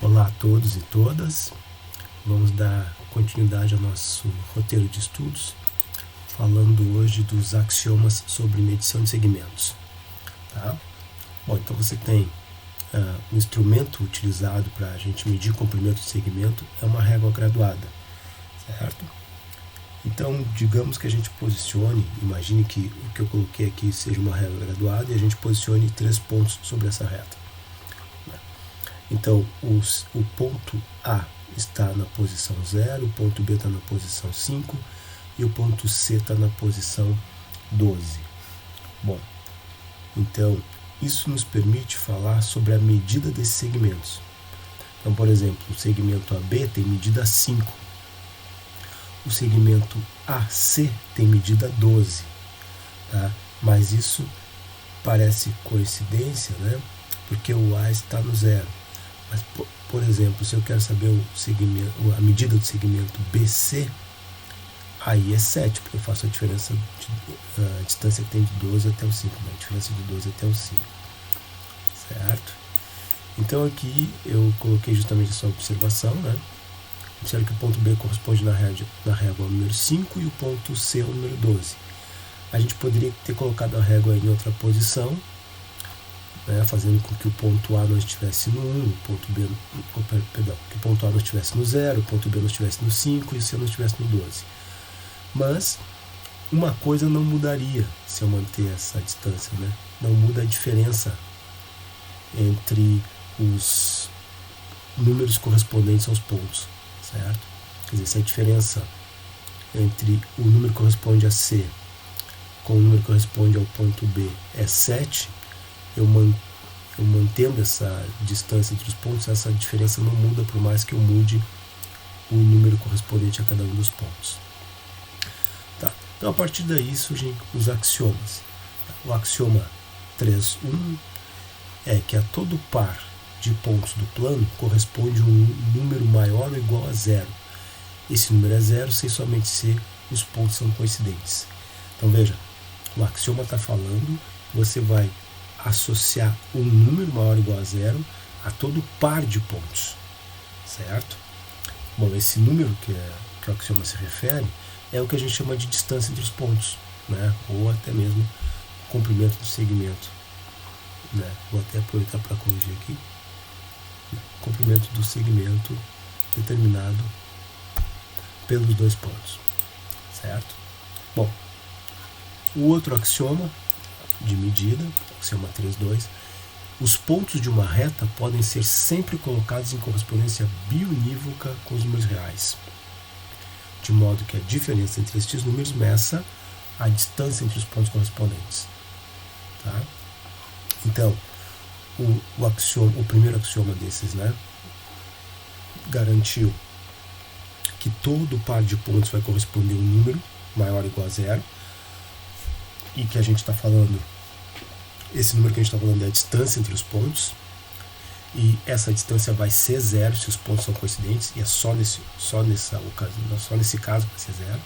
Olá a todos e todas, vamos dar continuidade ao nosso roteiro de estudos, falando hoje dos axiomas sobre medição de segmentos. Tá? Bom, então você tem um instrumento utilizado para a gente medir comprimento de segmento, é uma régua graduada, certo? Então, digamos que a gente posicione, imagine que o que eu coloquei aqui seja uma régua graduada e a gente posicione 3 pontos sobre essa reta. Então, o ponto A está na posição 0, o ponto B está na posição 5 e o ponto C está na posição 12. Bom, então, isso nos permite falar sobre a medida desses segmentos. Então, por exemplo, o segmento AB tem medida 5. O segmento AC tem medida 12. Tá? Mas isso parece coincidência, né? Porque o A está no 0. Mas, por exemplo, se eu quero saber a medida do segmento BC, aí é 7, porque eu faço a diferença a distância que tem de 12 até o 5, né? A diferença de 12 até o 5, certo? Então aqui eu coloquei justamente essa observação, né? Observe que o ponto B corresponde na régua ao número 5 e o ponto C ao número 12. A gente poderia ter colocado a régua em outra posição, né, fazendo com que o ponto A não estivesse no 1, que o ponto A não estivesse no 0, o ponto B não estivesse no 5 e o C não estivesse no 12. Mas uma coisa não mudaria se eu manter essa distância, né? Não muda a diferença entre os números correspondentes aos pontos, certo? Quer dizer, se a diferença entre o número que corresponde a C com o número que corresponde ao ponto B é 7, eu mantendo essa distância entre os pontos, essa diferença não muda por mais que eu mude o número correspondente a cada um dos pontos. Tá? Então, a partir daí surgem os axiomas. O axioma 3.1 é que a todo par de pontos do plano corresponde um número maior ou igual a 0. Esse número é 0 sem somente se os pontos são coincidentes. Então, veja, o axioma está falando que você vai associar um número maior ou igual a 0 a todo par de pontos, certo? Bom, esse número que o axioma se refere é o que a gente chama de distância entre os pontos, né? Ou até mesmo comprimento do segmento, né? Vou até aproveitar para corrigir aqui. Comprimento do segmento determinado pelos dois pontos, certo? Bom, o outro axioma de medida, axioma 3.2, os pontos de uma reta podem ser sempre colocados em correspondência biunívoca com os números reais, de modo que a diferença entre estes números meça a distância entre os pontos correspondentes. Tá? Então, o primeiro axioma desses, né, garantiu que todo par de pontos vai corresponder a um número maior ou igual a 0, e que a gente está falando, esse número que a gente está falando é a distância entre os pontos, e essa distância vai ser 0 se os pontos são coincidentes, e é só nesse caso vai ser 0.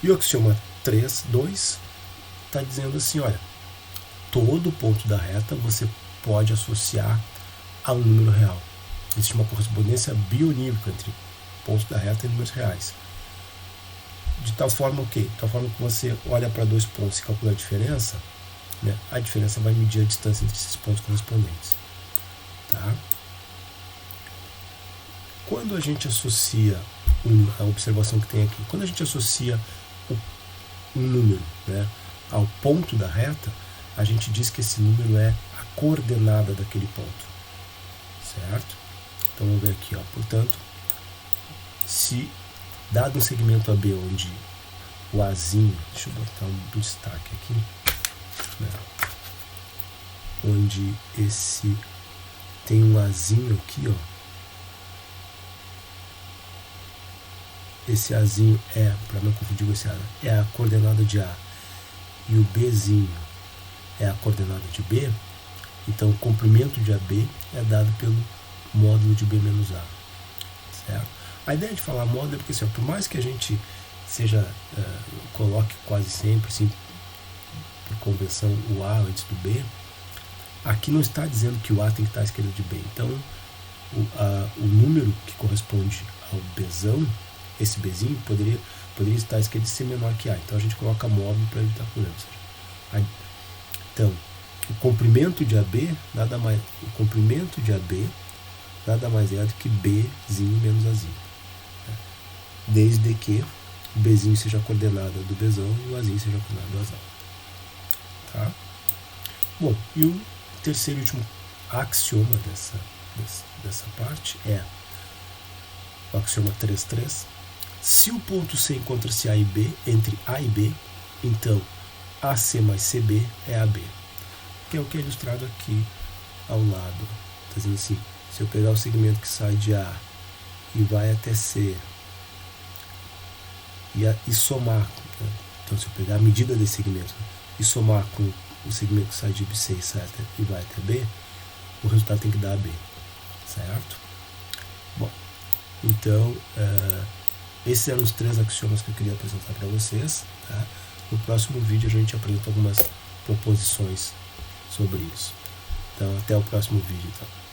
E o axioma 3.2 está dizendo assim, olha, todo ponto da reta você pode associar a um número real. Existe uma correspondência biunívoca entre pontos da reta e números reais. De tal forma que você olha para dois pontos e calcula a diferença, né, a diferença vai medir a distância entre esses pontos correspondentes. Tá? Quando a gente associa a observação que tem aqui, quando a gente associa um número, né, ao ponto da reta, a gente diz que esse número é a coordenada daquele ponto, certo? Então vamos ver aqui, ó. Portanto, se dado um segmento AB onde o Azinho, deixa eu botar um destaque aqui, né, onde esse tem um Azinho aqui, ó, esse Azinho para não confundir com esse A, é a coordenada de A, e o Bzinho é a coordenada de B, então o comprimento de AB é dado pelo módulo de B menos A, certo? A ideia de falar módulo é porque, assim, por mais que a gente coloque quase sempre, assim, por convenção, o A antes do B, aqui não está dizendo que o A tem que estar à esquerda de B. Então, o número que corresponde ao Bzão, esse Bzinho, poderia estar à esquerda e ser menor que A. Então, a gente coloca móvel para evitar problemas. Então, o comprimento de AB nada mais é do que Bzinho menos Azinho. Desde que o Bzinho seja a coordenada do Bzão e o Azinho seja a coordenada do Azão. Tá? Bom, e o terceiro e último axioma dessa parte é o axioma 3.3. Se o ponto C encontra-se A e B, entre A e B, então AC mais CB é AB. Que é o que é ilustrado aqui ao lado. Está dizendo assim, se eu pegar o segmento que sai de A e vai até C e somar, né? Então se eu pegar a medida desse segmento e somar com o segmento que sai de C e vai até B, o resultado tem que dar AB, certo? Bom, então esses eram os 3 axiomas que eu queria apresentar para vocês, tá? No próximo vídeo a gente apresenta algumas proposições sobre isso. Então até o próximo vídeo. Então.